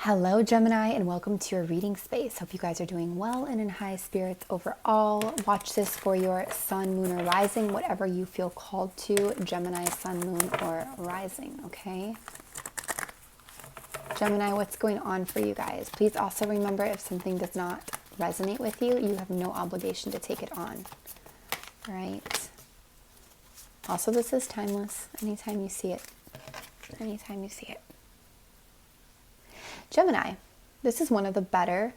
Hello Gemini, and welcome to your reading space. Hope you guys are doing well and in high spirits overall. Watch this for your sun, moon, or rising, whatever you feel called to. Gemini, sun, moon, or rising, okay? Gemini, what's going on for you guys? Please also remember, if something does not resonate with you, you have no obligation to take it on. All right? Also, this is timeless. Anytime you see it. Anytime you see it. Gemini, this is one of the better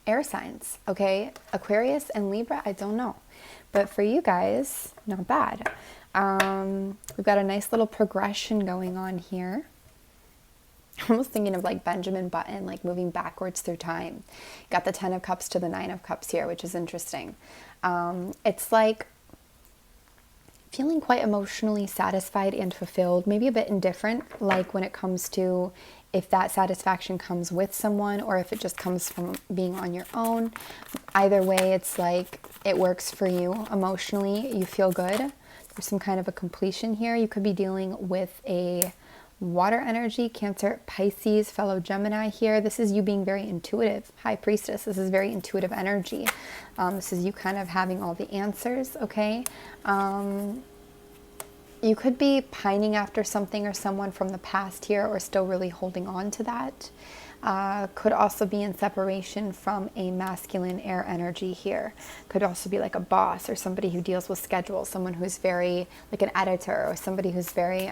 air signs, okay? Aquarius and Libra, I don't know. But for you guys, not bad. We've got a nice little progression going on here. I'm almost thinking of like Benjamin Button, like moving backwards through time. Got the 10 of Cups to the 9 of Cups here, which is interesting. It's like feeling quite emotionally satisfied and fulfilled, maybe a bit indifferent, like when it comes to if that satisfaction comes with someone or if it just comes from being on your own. Either way, it's like it works for you emotionally. You feel good. There's some kind of a completion here. You could be dealing with a water energy, Cancer, Pisces, fellow Gemini here. This is you being very intuitive. High Priestess, this is very intuitive energy. This is you kind of having all the answers, okay? You could be pining after something or someone from the past here, or still really holding on to that. Could also be in separation from a masculine air energy here. Could also be like a boss or somebody who deals with schedules, someone who's very, like an editor, or somebody who's very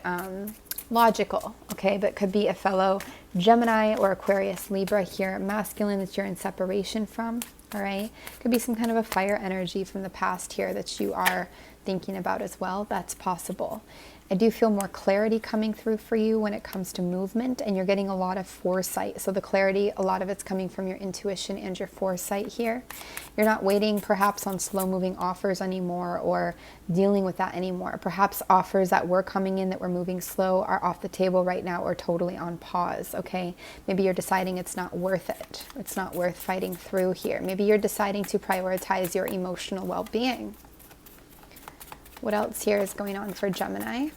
logical, okay? But could be a fellow Gemini or Aquarius, Libra here, masculine that you're in separation from, all right? Could be some kind of a fire energy from the past here that you are thinking about as well. That's possible. I do feel more clarity coming through for you when it comes to movement, and you're getting a lot of foresight. So the clarity, a lot of it's coming from your intuition and your foresight here. You're not waiting perhaps on slow moving offers anymore or dealing with that anymore. Perhaps offers that were coming in that were moving slow are off the table right now or totally on pause, okay? Maybe you're deciding it's not worth it. It's not worth fighting through here. Maybe you're deciding to prioritize your emotional well-being. What else here is going on for Gemini?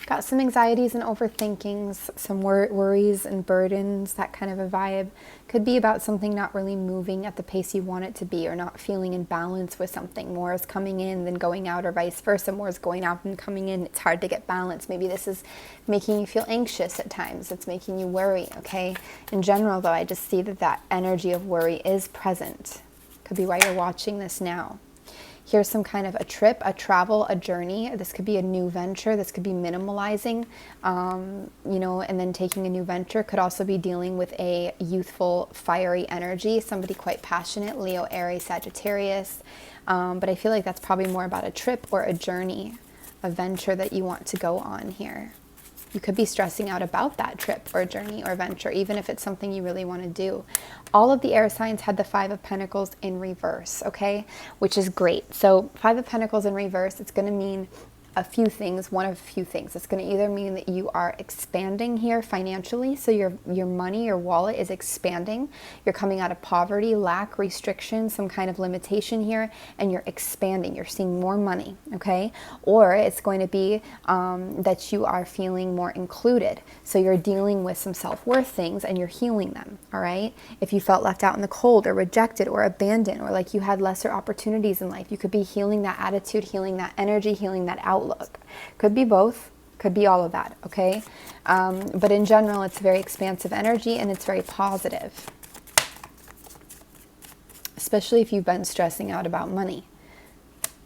Got some anxieties and overthinkings, some worries and burdens, that kind of a vibe. Could be about something not really moving at the pace you want it to be, or not feeling in balance with something. More is coming in than going out, or vice versa. More is going out than coming in. It's hard to get balance. Maybe this is making you feel anxious at times. It's making you worry, okay? In general, though, I just see that that energy of worry is present. Could be why you're watching this now. Here's some kind of a trip, a travel, a journey. This could be a new venture. This could be minimalizing, you know, and then taking a new venture. Could also be dealing with a youthful, fiery energy, somebody quite passionate, Leo, Aries, Sagittarius. But I feel like that's probably more about a trip or a journey, a venture that you want to go on here. You could be stressing out about that trip or journey or venture, even if it's something you really want to do. All of the air signs had the 5 of Pentacles in reverse, okay? Which is great. So 5 of Pentacles in reverse, it's going to mean a few things, one of a few things. It's going to either mean that you are expanding here financially, so your money, your wallet is expanding. You're coming out of poverty, lack, restriction, some kind of limitation here, and you're expanding. You're seeing more money, okay? Or it's going to be that you are feeling more included. So you're dealing with some self-worth things and you're healing them, all right? If you felt left out in the cold or rejected or abandoned, or like you had lesser opportunities in life, you could be healing that attitude, healing that energy, healing that outlook. Could be both, could be all of that, okay? But in general, it's very expansive energy and it's very positive. Especially if you've been stressing out about money,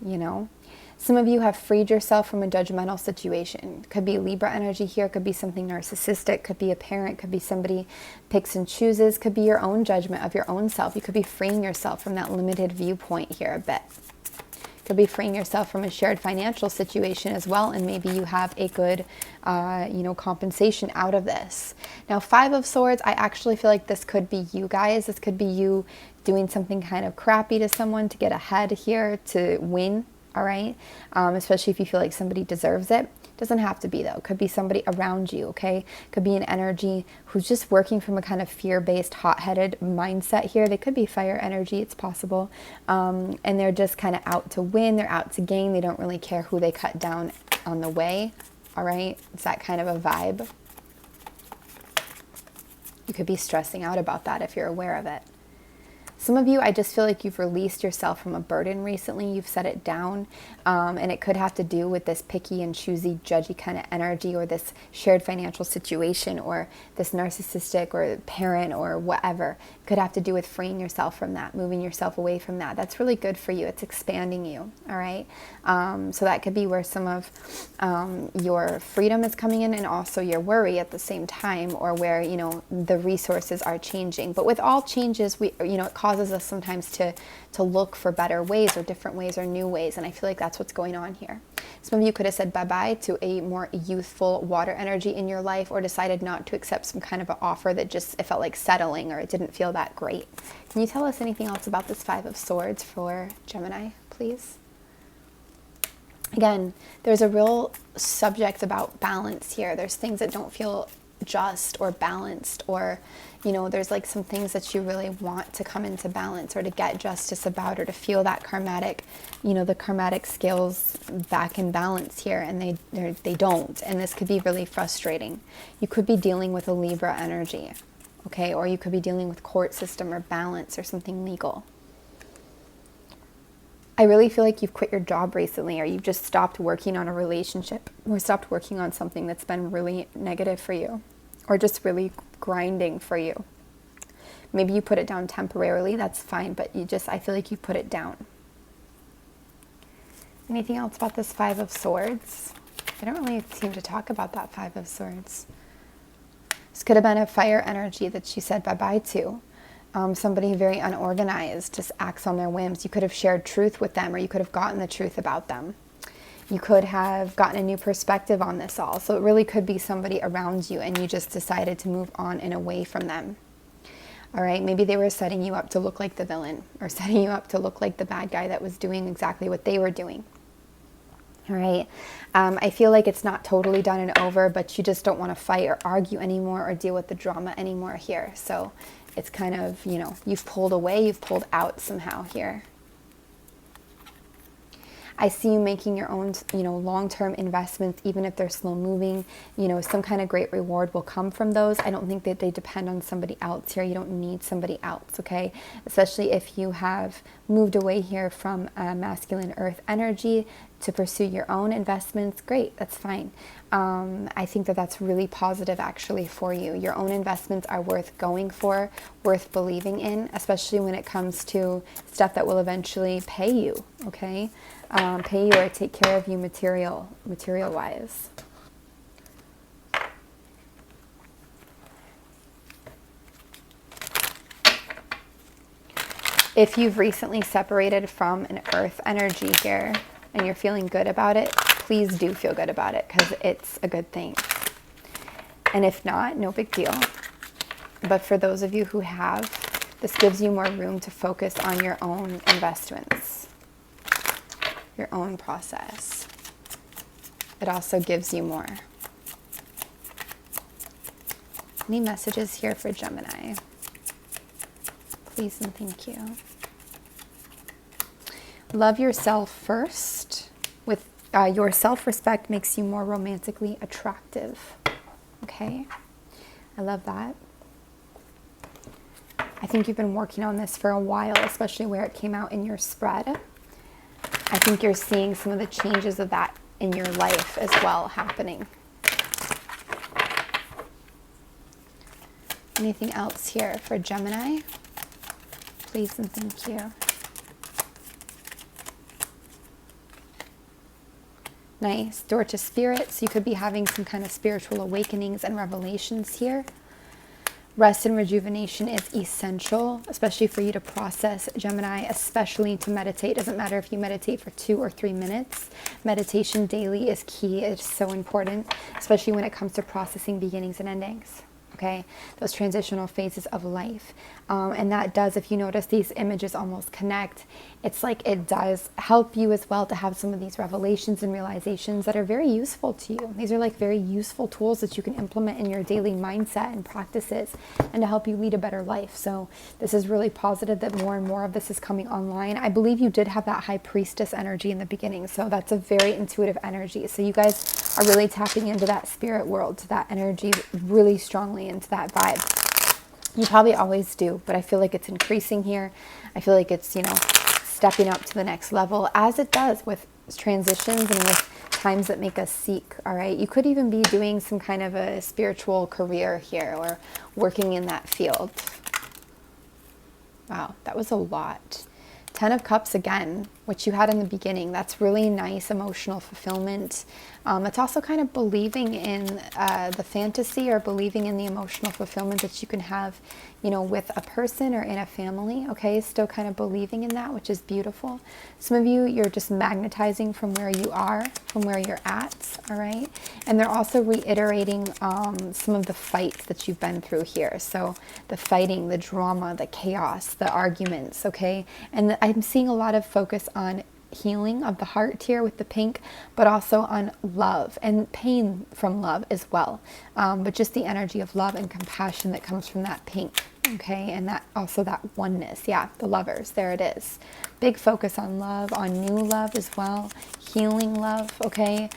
you know? Some of you have freed yourself from a judgmental situation. Could be Libra energy here, could be something narcissistic, could be a parent, could be somebody picks and chooses, could be your own judgment of your own self. You could be freeing yourself from that limited viewpoint here a bit. Could be freeing yourself from a shared financial situation as well, and maybe you have a good, you know, compensation out of this. Now, 5 of Swords, I actually feel like this could be you guys. This could be you doing something kind of crappy to someone to get ahead here, to win, all right? Especially if you feel like somebody deserves it. Doesn't have to be, though. Could be somebody around you, okay? Could be an energy who's just working from a kind of fear-based, hot-headed mindset here. They could be fire energy, it's possible. And they're just kind of out to win. They're out to gain. They don't really care who they cut down on the way, all right? It's that kind of a vibe. You could be stressing out about that if you're aware of it. Some of you, I just feel like you've released yourself from a burden recently. You've set it down, and it could have to do with this picky and choosy, judgy kind of energy, or this shared financial situation, or this narcissistic or parent or whatever. It could have to do with freeing yourself from that, moving yourself away from that. That's really good for you. It's expanding you, all right? So that could be where some of your freedom is coming in, and also your worry at the same time, or where, you know, the resources are changing. But with all changes, it causes us sometimes to look for better ways, or different ways, or new ways. And I feel like that's what's going on here. Some of you could have said bye-bye to a more youthful water energy in your life, or decided not to accept some kind of an offer that just, it felt like settling, or it didn't feel that great. Can you tell us anything else about this Five of Swords for Gemini, please? Again, there's a real subject about balance here. There's things that don't feel just or balanced, or, you know, there's like some things that you really want to come into balance, or to get justice about, or to feel that karmatic, you know, the karmatic scales back in balance here, and they don't. And this could be really frustrating. You could be dealing with a Libra energy, okay? Or you could be dealing with court system, or balance, or something legal. I really feel like you've quit your job recently, or you've just stopped working on a relationship, or stopped working on something that's been really negative for you, or just really grinding for you. Maybe you put it down temporarily, that's fine, but I feel like you put it down. Anything else about this Five of Swords? I don't really seem to talk about that Five of Swords. This could have been a fire energy that she said bye-bye to. Somebody very unorganized, just acts on their whims. You could have shared truth with them, or you could have gotten the truth about them. You could have gotten a new perspective on this all. So it really could be somebody around you, and you just decided to move on and away from them. All right, maybe they were setting you up to look like the villain, or setting you up to look like the bad guy that was doing exactly what they were doing. All right, I feel like it's not totally done and over, but you just don't want to fight or argue anymore, or deal with the drama anymore here. So it's kind of, you know, you've pulled away, you've pulled out somehow here. I see you making your own, you know, long-term investments, even if they're slow moving. You know, some kind of great reward will come from those. I don't think that they depend on somebody else here. You don't need somebody else, okay? Especially if you have moved away here from masculine earth energy to pursue your own investments. Great, that's fine. I think that that's really positive actually for you. Your own investments are worth going for, worth believing in, especially when it comes to stuff that will eventually pay you, okay? Pay you or take care of you material-wise. If you've recently separated from an earth energy here and you're feeling good about it, please do feel good about it, because it's a good thing. And if not, no big deal. But for those of you who have, this gives you more room to focus on your own investments, your own process. It also gives you more. Any messages here for Gemini? Please and thank you. Love yourself first. With your self-respect makes you more romantically attractive. Okay? I love that. I think you've been working on this for a while, especially where it came out in your spread. I think you're seeing some of the changes of that in your life as well happening. Anything else here for Gemini? Please and thank you. Nice. Door to spirit. So you could be having some kind of spiritual awakenings and revelations here. Rest and rejuvenation is essential, especially for you to process, Gemini, especially to meditate. Doesn't matter if you meditate for 2 or 3 minutes. Meditation daily is key. It's so important, especially when it comes to processing beginnings and endings. Okay, those transitional phases of life. And that does, if you notice, these images almost connect. It's like it does help you as well to have some of these revelations and realizations that are very useful to you. These are like very useful tools that you can implement in your daily mindset and practices, and to help you lead a better life. So this is really positive that more and more of this is coming online. I believe you did have that high priestess energy in the beginning, so that's a very intuitive energy. So you guys are really tapping into that spirit world, to that energy, really strongly into that vibe. You probably always do, but I feel like it's increasing here. I feel like it's, you know, stepping up to the next level, as it does with transitions and with times that make us seek. All right, you could even be doing some kind of a spiritual career here, or working in that field. Wow, that was a lot. 10 of Cups again, which you had in the beginning. That's really nice emotional fulfillment. It's also kind of believing in the fantasy, or believing in the emotional fulfillment that you can have, you know, with a person or in a family. Okay, still kind of believing in that, which is beautiful. Some of you, you're just magnetizing from where you are, from where you're at. All right, and they're also reiterating some of the fights that you've been through here. So the fighting, the drama, the chaos, the arguments. Okay, and I'm seeing a lot of focus on healing of the heart here with the pink, but also on love and pain from love as well. But just the energy of love and compassion that comes from that pink. Okay, and that also that oneness. Yeah, the lovers, there it is. Big focus on love, on new love as well, healing love. Okay,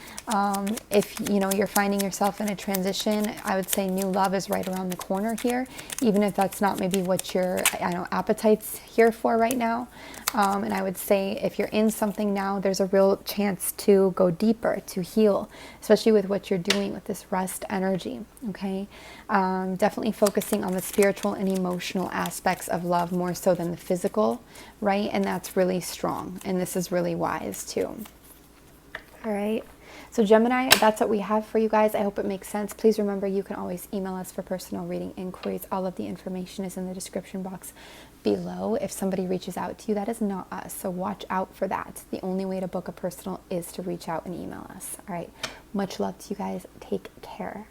if you know you're finding yourself in a transition, I would say new love is right around the corner here, even if that's not maybe what your appetite's here for right now. And I would say if you're in something now, there's a real chance to go deeper, to heal, especially with what you're doing with this rest energy. Okay, definitely focusing on the spiritual and emotional aspects of love more so than the physical, right? And that's really strong, and this is really wise too. All right, so Gemini, that's what we have for you guys. I hope it makes sense. Please remember, you can always email us for personal reading inquiries. All of the information is in the description box below. If somebody reaches out to you, that is not us, so watch out for that. The only way to book a personal is to reach out and email us. All right, much love to you guys. Take care.